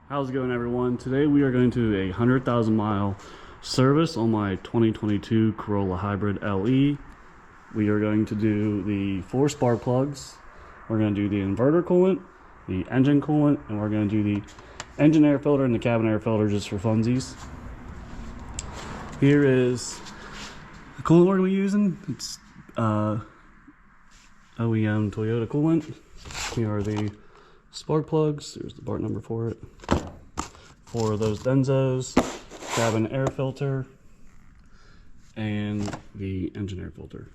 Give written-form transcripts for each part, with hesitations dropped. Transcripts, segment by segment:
How's it going, everyone? Today we are going to a 100,000 mile service on my 2022 Corolla Hybrid LE. We are going to do the 4 spark plugs. We're going to do the inverter coolant, the engine coolant, and we're going to do the engine air filter and the cabin air filter just for funsies. Here is the coolant we're going to be using. It's OEM Toyota coolant. Here are the spark plugs. There's the part number for it. For those benzos, cabin air filter, and the engine air filter.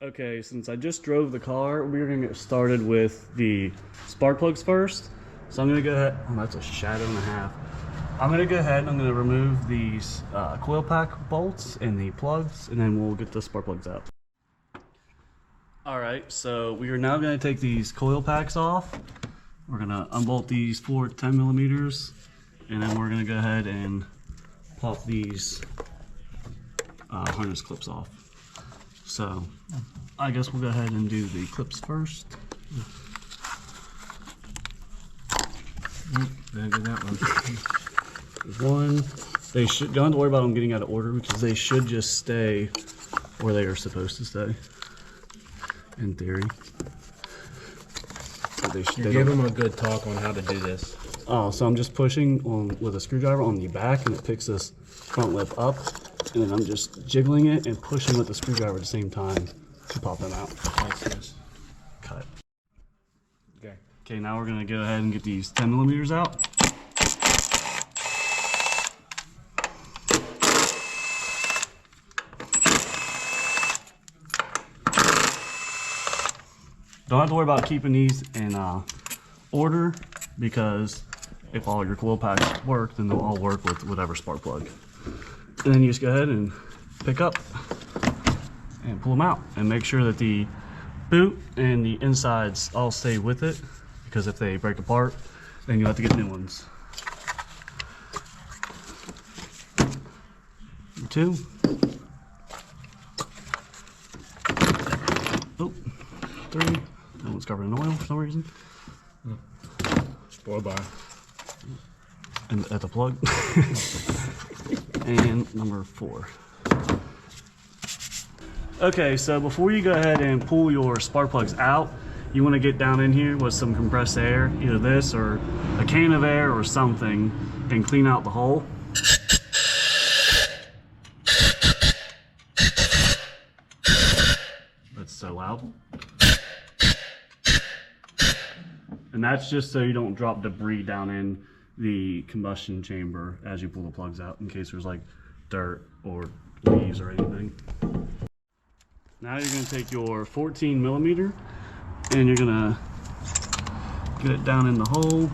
Okay, since I just drove the car, we're going to get started with the spark plugs first. So I'm going to go ahead, oh, that's a shadow and a half. I'm going to go ahead and I'm going to remove these coil pack bolts and the plugs, and then we'll get the spark plugs out. Alright, so we are now going to take these coil packs off. We're going to unbolt these 4 10 millimeters, and then we're going to go ahead and pop these harness clips off. So I guess we'll go ahead and do the clips first. Then do that One, they should, don't have to worry about them getting out of order because they should just stay where they are supposed to stay, in theory. They give them a good talk on how to do this. Oh, so I'm just pushing on with a screwdriver on the back, and it picks this front lip up, and then I'm just jiggling it and pushing with the screwdriver at the same time to pop them out. Cut. Okay. Okay, now we're gonna go ahead and get these 10 millimeters out. Don't have to worry about keeping these in order, because if all your coil packs work, then they'll all work with whatever spark plug. And then you just go ahead and pick up and pull them out, and make sure that the boot and the insides all stay with it, because if they break apart, then you'll have to get new ones. Number 2. Oh, 3. That one's covered in oil for some reason. Spoiled by. And at the plug. And number 4. Okay, so before you go ahead and pull your spark plugs out, you want to get down in here with some compressed air, either this or a can of air or something, and clean out the hole. That's so loud. And that's just so you don't drop debris down in the combustion chamber as you pull the plugs out, in case there's like dirt or leaves or anything. Now you're going to take your 14 millimeter and you're going to get it down in the hole,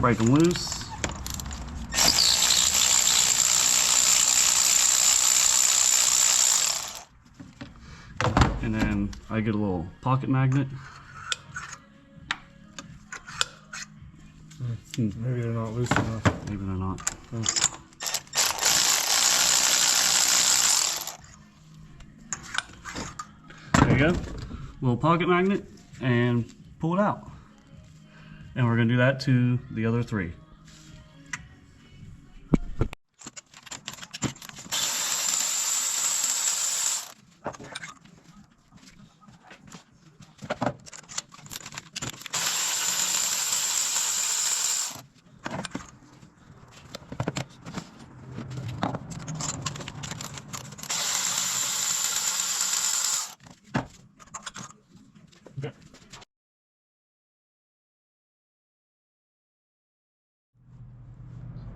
break them loose. And then I get a little pocket magnet. Maybe they're not loose enough. Maybe they're not. There you go. Little pocket magnet, and pull it out. And we're going to do that to the other 3.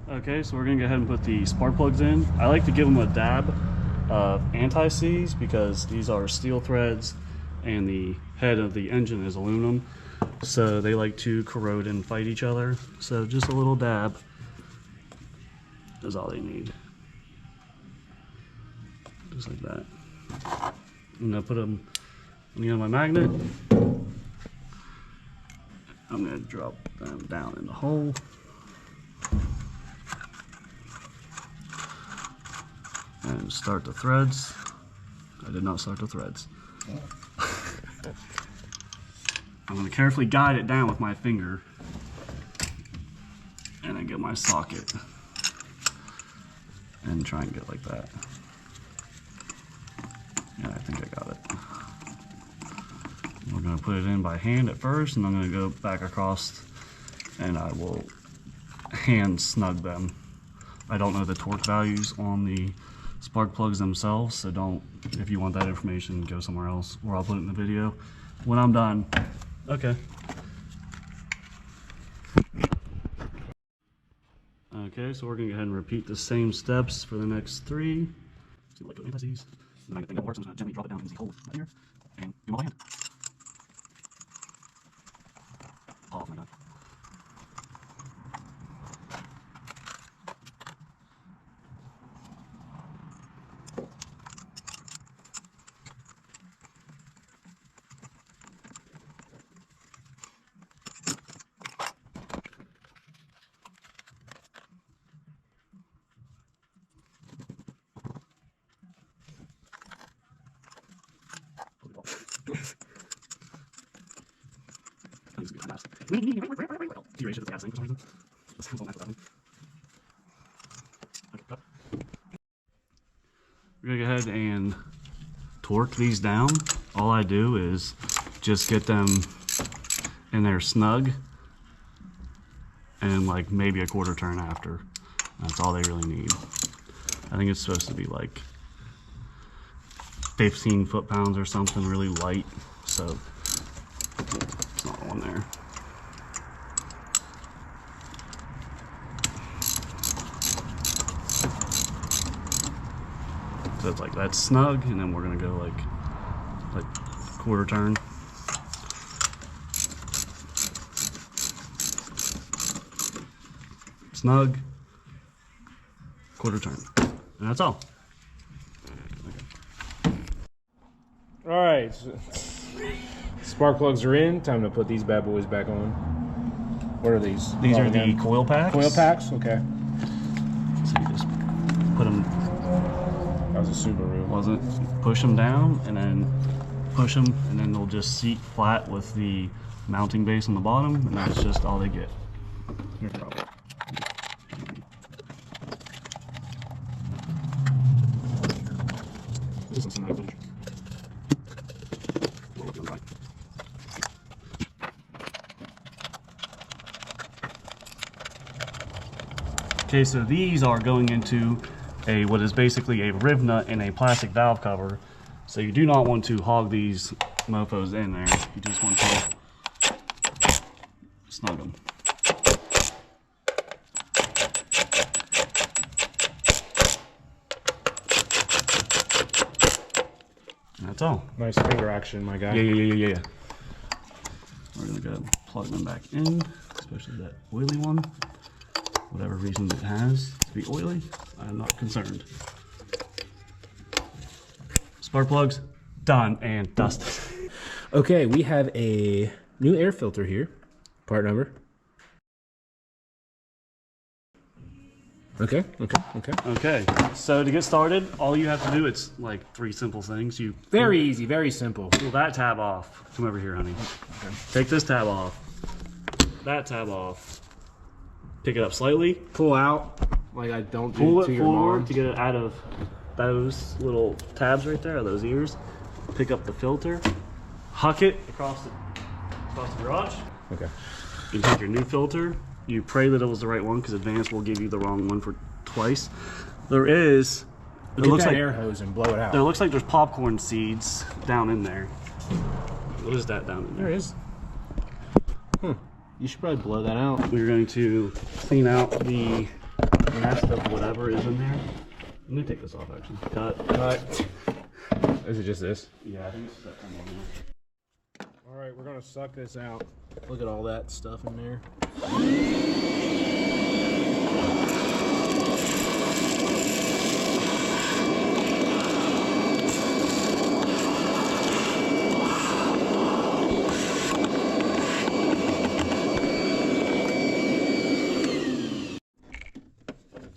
Okay, so we're going to go ahead and put the spark plugs in. I like to give them a dab of anti-seize because these are steel threads and the head of the engine is aluminum, so they like to corrode and fight each other. So just a little dab is all they need. Just like that. I'm going to put them on the end of my magnet. I'm going to drop them down in the hole. And start the threads. I did not start the threads. I'm going to carefully guide it down with my finger and then get my socket and try and get like that. Yeah, I think I got it. We're going to put it in by hand at first, and I'm going to go back across and I will hand snug them. I don't know the torque values on the spark plugs themselves, so don't, if you want that information, go somewhere else, or I'll put it in the video when I'm done. Okay. Okay, so we're gonna go ahead and repeat the same steps for the next 3. See, like, go these. And then I think that works. I'm just gonna gently drop it down into the hole right here, and do my hand. Oh my god. We're gonna go ahead and torque these down. All I do is just get them in there snug and like maybe a quarter turn after. That's all they really need. I think it's supposed to be like 15 foot-pounds or something, really light, so it's not on there. So it's like that's snug, and then we're gonna go like quarter turn. Snug, quarter turn, and that's all. All right, spark plugs are in. Time to put these bad boys back on. What are these? These are the coil packs. Coil packs, okay. So you just put them. That was a Subaru. Was it? Push them down, and then push them, and then they'll just seat flat with the mounting base on the bottom, and that's just all they get. Here, drop it. This is some finish. Okay, so these are going into what is basically a rib nut and a plastic valve cover. So you do not want to hog these mofos in there. You just want to snug them. And that's all. Nice finger action, my guy. Yeah. We're gonna go plug them back in, especially that oily one. Whatever reason it has to be oily, I'm not concerned. Spark plugs, done and dusted. Okay, we have a new air filter here. Part number. Okay. Okay, so to get started, all you have to do, it's like 3 simple things. You Very easy, very simple. pull that tab off. Come over here, honey. Okay. Take this tab off. That tab off. Pick it up slightly. Pull out, like I don't do Pull to it your forward mom. to get it out of those little tabs right there, those ears. Pick up the filter. Huck it across the garage. Okay. You take your new filter. You pray that it was the right one, because Advanced will give you the wrong one for twice. There is. It Get looks that like air hose and blow it out. there looks like there's popcorn seeds down in there. What is that down in there? There is. You should probably blow that out. We're going to clean out the rest of whatever is in there. Let me take this off actually. Cut. Is it just this? Yeah, I think it's that kind of. All right, we're gonna suck this out. Look at all that stuff in there.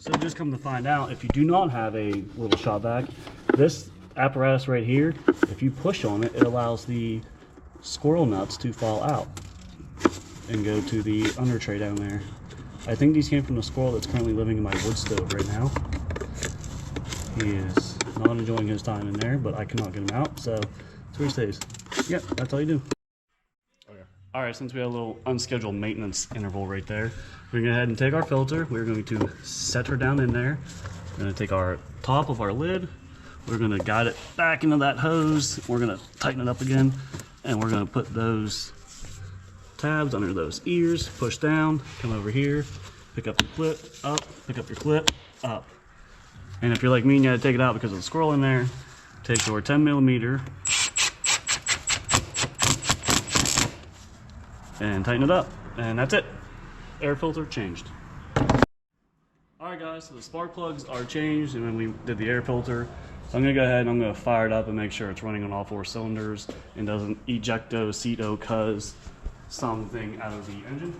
So just come to find out, if you do not have a little shop vac, this apparatus right here, if you push on it, it allows the squirrel nuts to fall out and go to the under tray down there. I think these came from the squirrel that's currently living in my wood stove right now. He is not enjoying his time in there, but I cannot get him out, so that's where he stays. Yep, that's all you do. Okay. All right, since we had a little unscheduled maintenance interval right there, we're going to go ahead and take our filter. We're going to set her down in there. We're going to take our top of our lid. We're going to guide it back into that hose. We're going to tighten it up again, and we're going to put those tabs under those ears, push down, come over here, pick up your clip, up, pick up your clip, up. And if you're like me and you had to take it out because of the squirrel in there, take your 10mm and tighten it up. And that's it. Air filter changed. Alright guys, so the spark plugs are changed and then we did the air filter. So I'm going to go ahead and I'm going to fire it up and make sure it's running on all 4 cylinders and doesn't ejecto, ceto, cuz something out of the engine.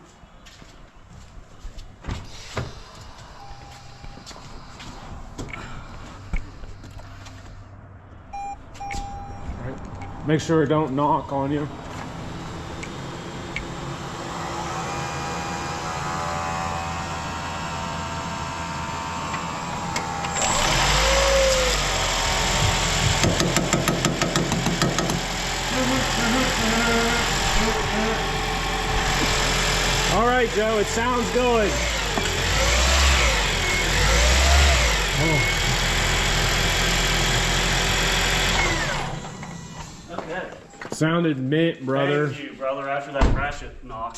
Make sure it don't knock on you. All right, Joe, it sounds good. Oh. Okay. Sounded mint, brother. Thank you, brother, after that ratchet knock.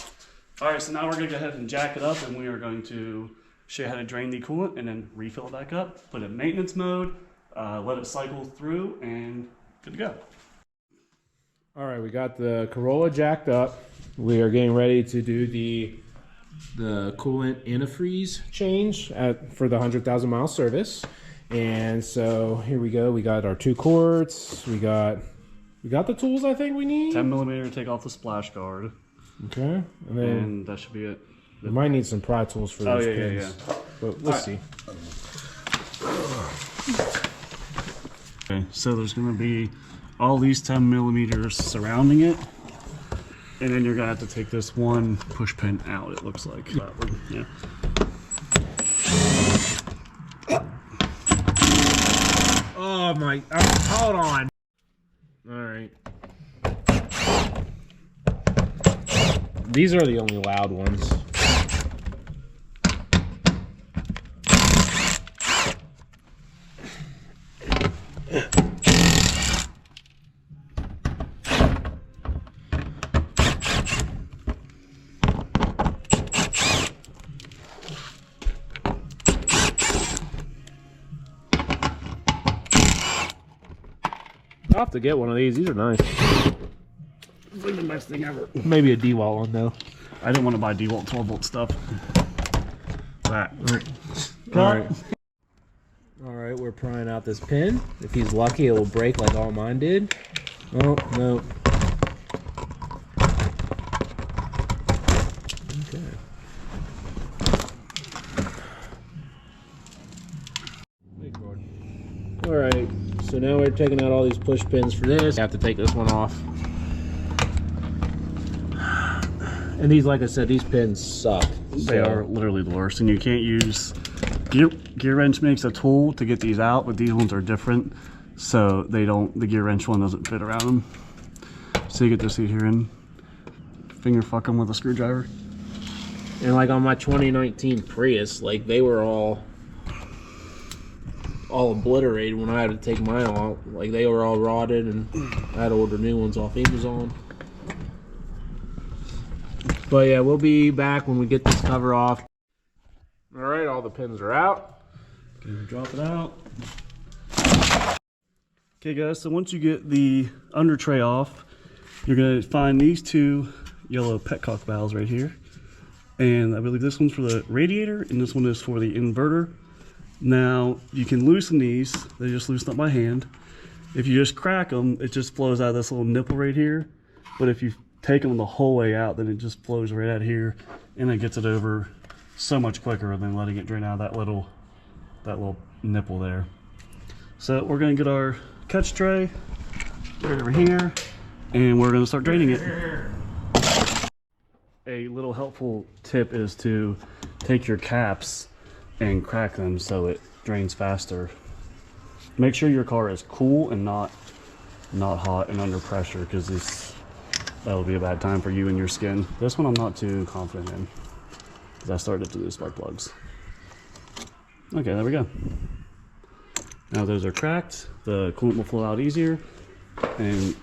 All right, so now we're going to go ahead and jack it up, and we are going to show you how to drain the coolant and then refill it back up, put it in maintenance mode, let it cycle through, and good to go. All right, we got the Corolla jacked up. We are getting ready to do the coolant antifreeze change for the 100,000 mile service. And so here we go. We got our 2 quarts. We got the tools I think we need. 10mm to take off the splash guard. Okay, and that should be it. We might need some pry tools for those pins. Yeah. But we'll see. Okay, so there's going to be all these 10mm surrounding it, and then you're going to have to take this one push pin out, it looks like. That one, yeah. Oh my, hold on. All right. These are the only loud ones. I'll have to get one of these. These are nice. It's like the best thing ever. Maybe a DeWalt one though. I didn't want to buy DeWalt 12-volt stuff. That. All right, we're prying out this pin. If he's lucky, it will break like all mine did. Oh, no. Okay. All right, so now we're taking out all these push pins for this. I have to take this one off. And these, like I said, these pins suck. They are literally the worst, and you can't use... Gear wrench makes a tool to get these out, but these ones are different, so they don't. The gear wrench one doesn't fit around them. So you get to sit here and finger fuck them with a screwdriver. And like on my 2019 Prius, like they were all obliterated when I had to take mine off. Like they were all rotted, and I had to order new ones off Amazon. But yeah, we'll be back when we get this cover off. All right, all the pins are out. Gonna drop it out. Okay guys, so once you get the under tray off, you're gonna find these 2 yellow petcock valves right here. And I believe this one's for the radiator and this one is for the inverter. Now, you can loosen these. They just loosen up by hand. If you just crack them, it just flows out of this little nipple right here. But if you take them the whole way out, then it just flows right out here and it gets it over so much quicker than letting it drain out of that little nipple there. So we're gonna get our catch tray right over here, and we're gonna start draining it. A little helpful tip is to take your caps and crack them so it drains faster. Make sure your car is cool and not hot and under pressure, because that'll be a bad time for you and your skin. This one I'm not too confident in, because I started to lose spark plugs. Okay, there we go. Now those are cracked, the coolant will flow out easier, and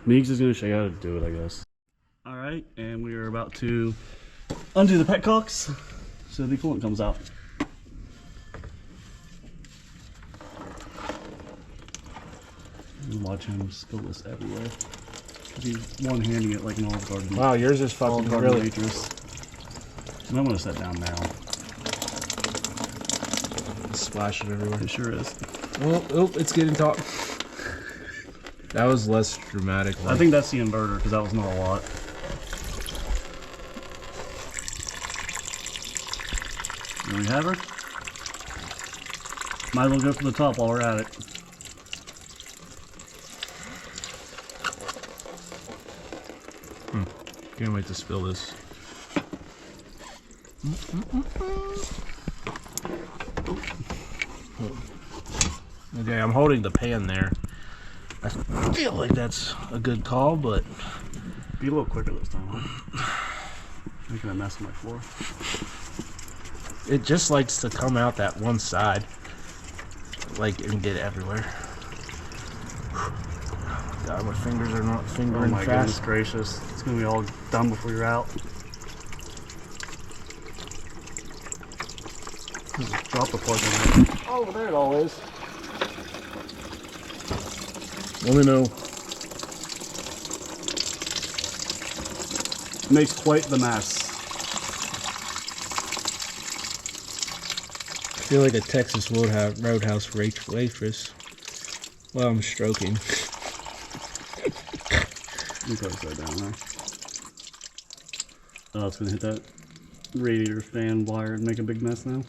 Meeks is gonna show you how to do it, I guess. All right, and we are about to undo the petcocks so the coolant comes out. Watch him spill this everywhere. He's one-handing it like an Olive Garden. Wow, yours is fucking really waitress. And I'm gonna set down now. Splash it everywhere. It sure is. Oh, it's getting top. That was less dramatic. I think that's the inverter, because that was not a lot. There we have her. Might as well go for the top while we're at it. Can't wait to spill this. Okay, I'm holding the pan there. I feel like that's a good call, but be a little quicker this time. Making a mess on my floor. It just likes to come out that one side, like, and get everywhere. God, my fingers are not fingering fast. Oh my goodness gracious. It's gonna be all done before you're out. Just drop the plug in there. Oh, there it all is. Let me know. Makes quite the mess. I feel like a Texas Roadhouse waitress while I'm stroking. Let me place that down there. Oh, it's gonna hit that radiator fan wire and make a big mess now.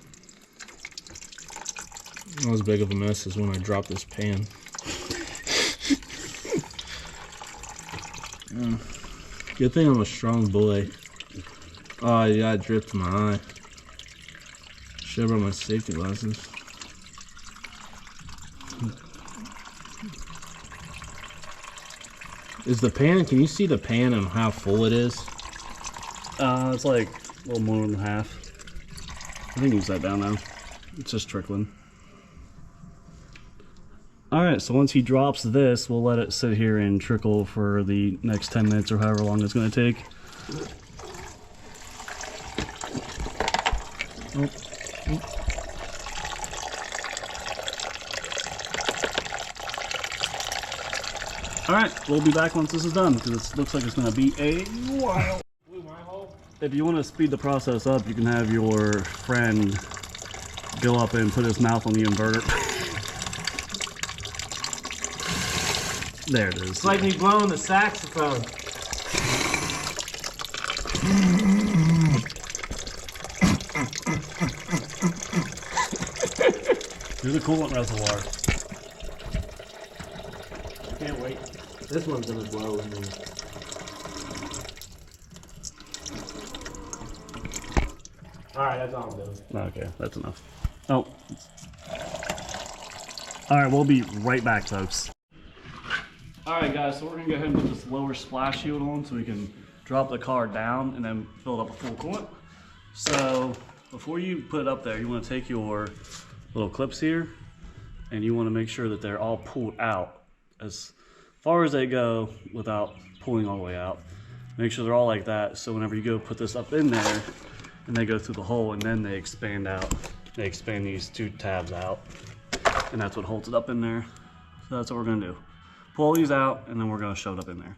Not as big of a mess as when I dropped this pan. Good thing I'm a strong boy. Oh, yeah, it dripped in my eye. Should have brought my safety glasses. Is the pan, can you see the pan and how full it is? It's like a little more than half. I think it's that down now. It's just trickling. Alright, so once he drops this, we'll let it sit here and trickle for the next 10 minutes or however long it's going to take. Alright, we'll be back once this is done, because it looks like it's going to be a while. If you want to speed the process up, you can have your friend go up and put his mouth on the inverter. There it is. It's like me blowing the saxophone. Do the coolant reservoir. Can't wait. This one's gonna blow in me. Alright, that's all I'm doing. Okay, that's enough. Oh. Alright, we'll be right back, folks. Alright guys, so we're going to go ahead and put this lower splash shield on so we can drop the car down and then fill it up with full coolant. So, before you put it up there, you want to take your little clips here and you want to make sure that they're all pulled out as far as they go without pulling all the way out. Make sure they're all like that, so whenever you go put this up in there and they go through the hole and then they expand out, they expand these two tabs out, and that's what holds it up in there. So that's what we're going to do. Pull these out and then we're going to shove it up in there.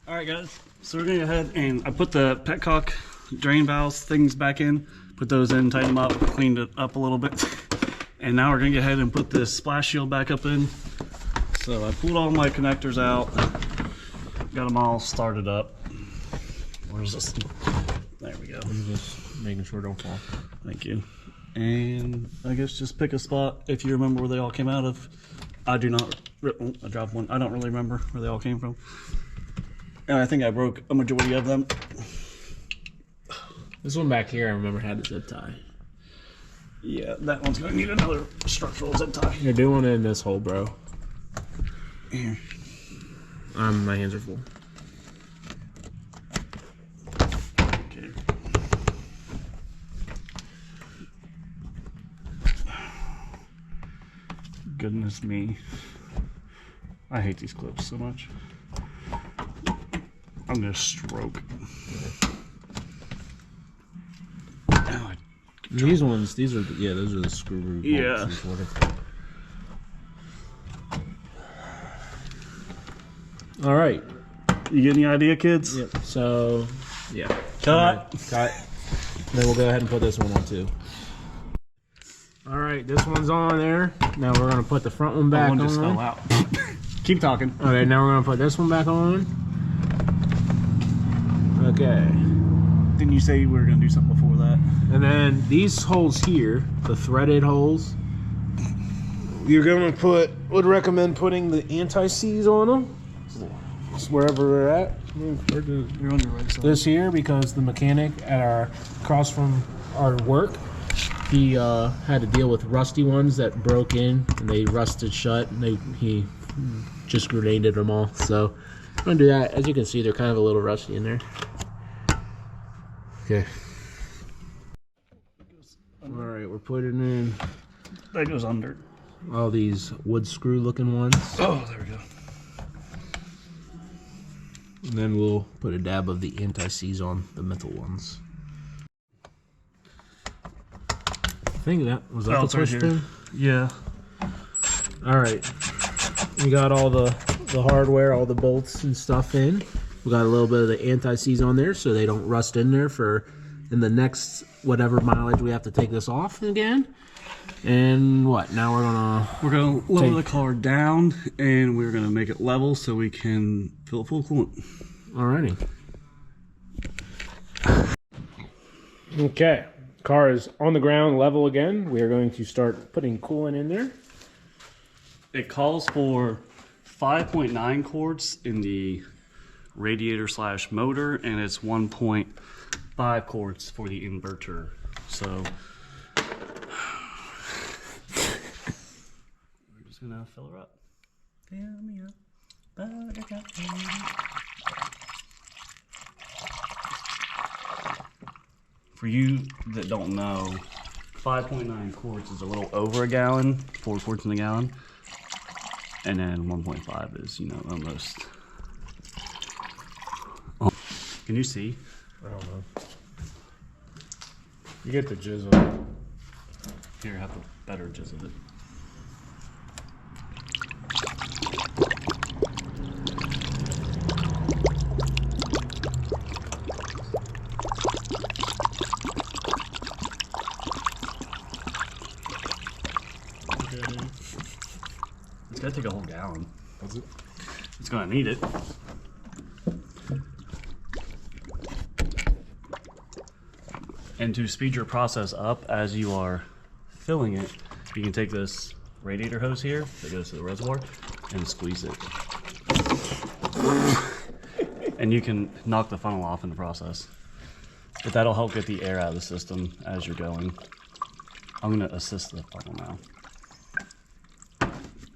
Alright guys, so we're going to go ahead and I put the petcock drain valves things back in, put those in, tighten them up, cleaned it up a little bit. And now we're going to go ahead and put this splash shield back up in. So I pulled all my connectors out, got them all started up. Where's this? There we go. I'm just making sure it don't fall. Thank you. And I guess just pick a spot if you remember where they all came out of. I do not Oh, I dropped one. I don't really remember where they all came from. And I think I broke a majority of them. This one back here, I remember had a zip tie. Yeah, that one's gonna need another structural zip tie. You're doing it in this hole, bro. Here. My hands are full. Okay. Goodness me. I hate these clips so much. I'm gonna stroke. Oh, these ones, these are, yeah, those are the screw root bolts. Yeah. All right. You get any idea, kids? Yep. So, yeah. Cut. Cut. Then we'll go ahead and put this one on too. All right, this one's on there. Now we're gonna put the front one back on. One just fell out. Keep talking. All right, now we're gonna put this one back on. Okay. Didn't you say we were gonna do something before that? And then these holes here, the threaded holes, you're gonna put, would recommend putting the anti-seize on them. Just wherever we're at. You're on your right side. This here, because the mechanic at our, across from our work, he had to deal with rusty ones that broke in and they rusted shut, and he just grenaded them all. So I'm gonna do that. As you can see, they're kind of a little rusty in there. Okay. All right, we're putting in That goes under. all these wood screw looking ones. Oh, there we go. And then we'll put a dab of the anti-seize on the metal ones. I think that was that the it's right push here. pin? Yeah. All right, we got all the hardware, all the bolts and stuff in. We got a little bit of the anti-seize on there so they don't rust in there for in the next whatever mileage we have to take this off again. And what? Now We're gonna lower the car down and we're gonna make it level so we can fill it full of coolant. Alrighty. Okay, car is on the ground level again. We are going to start putting coolant in there. It calls for 5.9 quarts in the radiator / motor, and it's 1.5 quarts for the inverter. So we're just gonna fill her up. Fill me up, buttercup baby. For you that don't know, 5.9 quarts is a little over a gallon, 4 quarts in a gallon. And then 1.5 is, you know, almost. Oh, can you see? I don't know. You get the jizzle. Here, have a better jizz of it. It's gonna take a whole gallon. Does it? It's gonna need it. And to speed your process up as you are filling it, you can take this radiator hose here that goes to the reservoir and squeeze it. And you can knock the funnel off in the process. But that'll help get the air out of the system as you're going. I'm gonna assist the funnel now.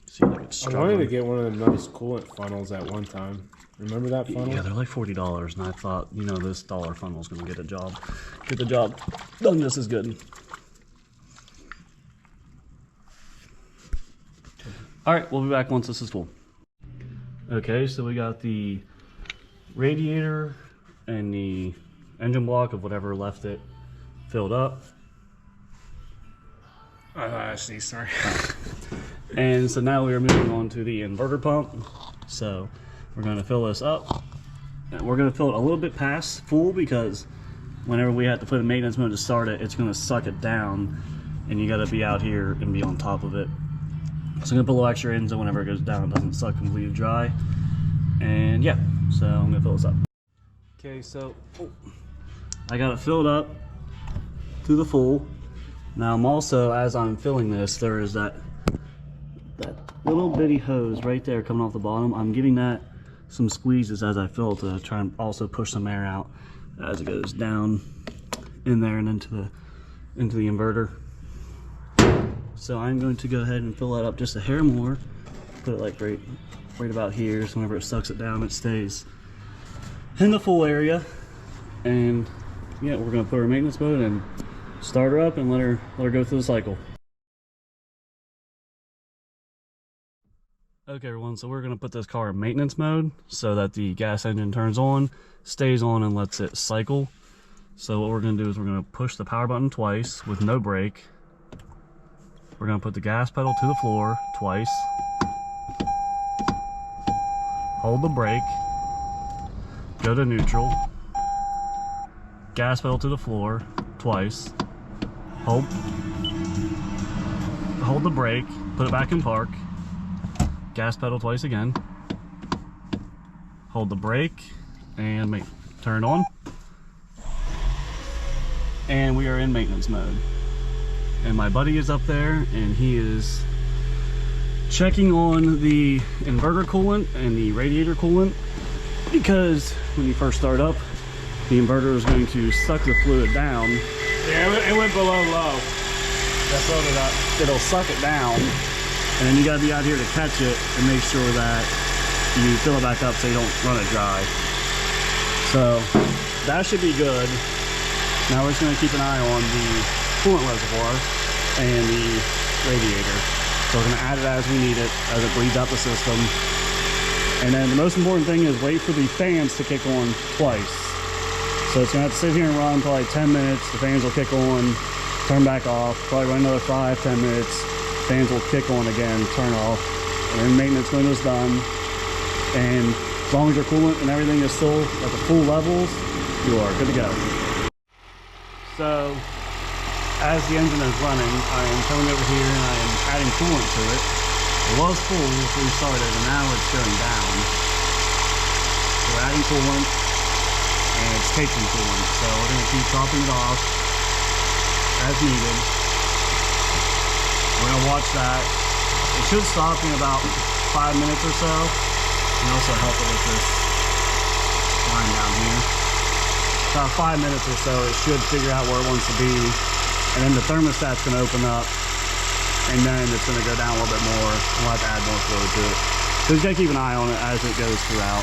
See, like it's I struggling. wanted to get one of the nice coolant funnels at one time. Remember that funnel? Yeah, they're like $40, and I thought, you know, this dollar funnel is gonna get the job done just as good. All right, we'll be back once this is full. Okay, so we got the radiator and the engine block of whatever left it filled up. I see, sorry. And so now we are moving on to the inverter pump. So we're going to fill this up. And we're going to fill it a little bit past full because whenever we have to put in maintenance mode to start it, it's going to suck it down. And you got to be out here and be on top of it. So I'm going to put a little extra in so whenever it goes down, it doesn't suck completely dry. And yeah, so I'm going to fill this up. Okay, so I got it filled up to the full. Now I'm also, as I'm filling this, there is that little bitty hose right there coming off the bottom. I'm giving that some squeezes as I fill to try and also push some air out as it goes down in there and into the inverter. So I'm going to go ahead and fill that up just a hair more. Put it like right about here, so whenever it sucks it down, it stays in the full area. And yeah, we're gonna put her in maintenance mode and start her up and let her go through the cycle. Okay everyone, so we're gonna put this car in maintenance mode so that the gas engine turns on, stays on, and lets it cycle. So what we're gonna do is we're gonna push the power button twice with no brake. We're gonna put the gas pedal to the floor twice. Hold the brake, go to neutral, gas pedal to the floor twice, hold the brake, put it back in park, gas pedal twice again, hold the brake, and turn on. And we are in maintenance mode. And my buddy is up there and he is checking on the inverter coolant and the radiator coolant, because when you first start up, the inverter is going to suck the fluid down. Yeah, it went below low. That's loaded up. It'll suck it down, and then you gotta be out here to catch it and make sure that you fill it back up so you don't run it dry. So that should be good. Now we're just gonna keep an eye on the coolant reservoir and the radiator. So we're gonna add it as we need it, as it bleeds out the system. And then the most important thing is wait for the fans to kick on twice. So it's gonna have to sit here and run for like 10 minutes. The fans will kick on, turn back off, probably run another 5-10 minutes. Fans will kick on again, turn off, and then maintenance window's done. And as long as your coolant and everything is still at the full levels, you are good to go. So as the engine is running, I am coming over here and I am adding coolant to it. It was full before we started, and now it's going down. So we're adding coolant, and it's taking coolant. So we're going to keep topping it off as needed. We're going to watch that. It should stop in about 5 minutes or so. And also help it with this line down here. About 5 minutes or so, it should figure out where it wants to be. And then the thermostat's going to open up, and then it's going to go down a little bit more. We'll have to add more fluid to it. So just got to keep an eye on it as it goes throughout.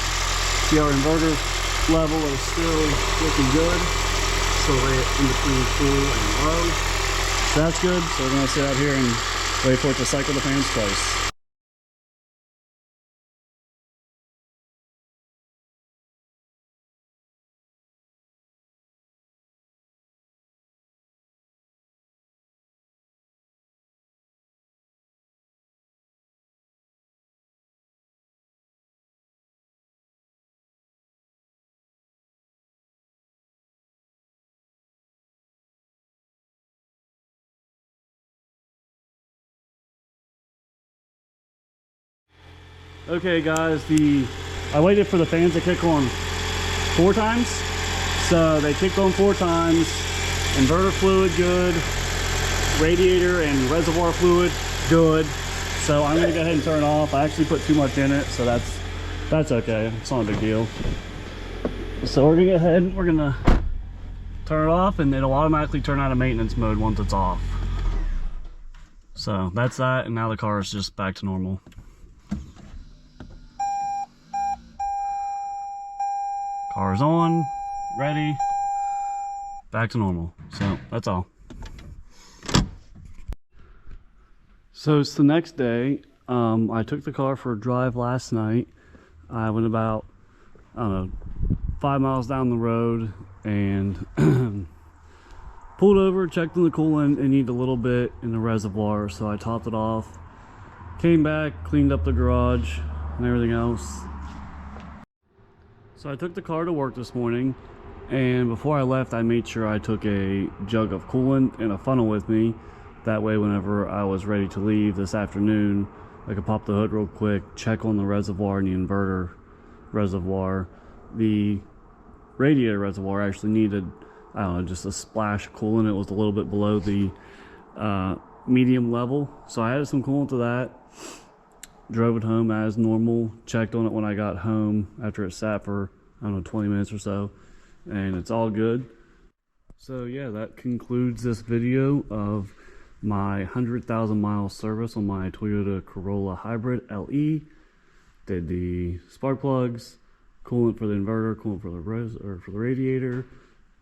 See, our inverter level is still looking good. Still right in between full and low. So that's good. So we're going to sit out here and wait for it to cycle the fans twice. Okay guys, I waited for the fans to kick on 4 times. So they kicked on 4 times. Inverter fluid good. Radiator and reservoir fluid good. So I'm gonna go ahead and turn it off. I actually put too much in it, so that's okay. It's not a big deal. So we're gonna go ahead and we're gonna turn it off, and it'll automatically turn out of maintenance mode once it's off. So that's that, and now the car is just back to normal. Car's on, ready, back to normal. So that's all. So it's the next day. I took the car for a drive last night. I went about, I don't know, 5 miles down the road and pulled over, checked in the coolant. It needed a little bit in the reservoir, so I topped it off. Came back, cleaned up the garage and everything else. So I took the car to work this morning, and before I left I made sure I took a jug of coolant and a funnel with me. That way whenever I was ready to leave this afternoon, I could pop the hood real quick, check on the reservoir and the inverter reservoir. The radiator reservoir actually needed, I don't know, just a splash of coolant. It was a little bit below the medium level, so I added some coolant to that. drove it home as normal, checked on it when I got home after it sat for, I don't know, 20 minutes or so, and it's all good. So yeah, that concludes this video of my 100,000 mile service on my Toyota Corolla Hybrid LE. Did the spark plugs, coolant for the inverter, coolant for the radiator,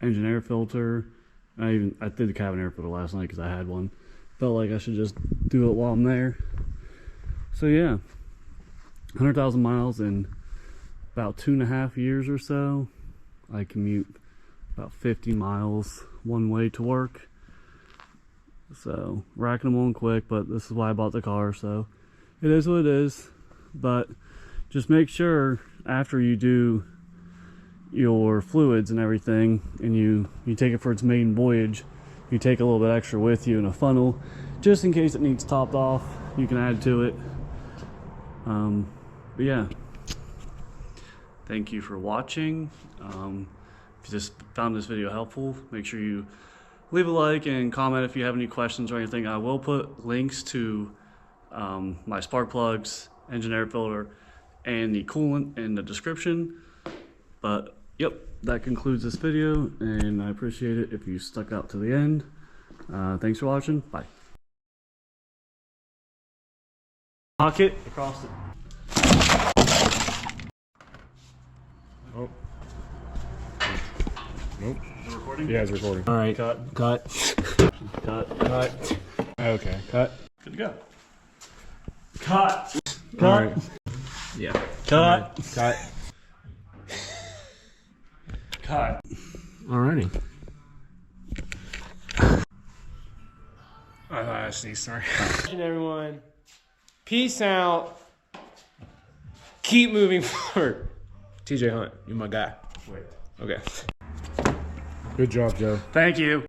engine air filter. I did the cabin air filter last night because I had one. Felt like I should just do it while I'm there. So yeah, 100,000 miles in about 2.5 years or so. I commute about 50 miles one way to work. So racking them on quick, but this is why I bought the car. So it is what it is. But just make sure after you do your fluids and everything, and you take it for its maiden voyage, you take a little bit extra with you in a funnel, just in case it needs topped off. You can add to it. But yeah, thank you for watching. If you just found this video helpful, make sure you leave a like and comment if you have any questions or anything. I will put links to my spark plugs, engine air filter, and the coolant in the description. But yep, that concludes this video, and I appreciate it if you stuck out to the end. Thanks for watching. Bye. Pocket across it. Oh. Nope. Is it recording? Yeah, it's recording. All right. Cut. Cut. Cut. Cut. Okay. Cut. Good to go. Cut. Cut. All right. Yeah. Cut. Cut. Cut. Alrighty. I sneezed, sorry. Everyone, peace out. Keep moving forward. TJ Hunt, you're my guy. Wait. Okay. Good job, Joe. Thank you.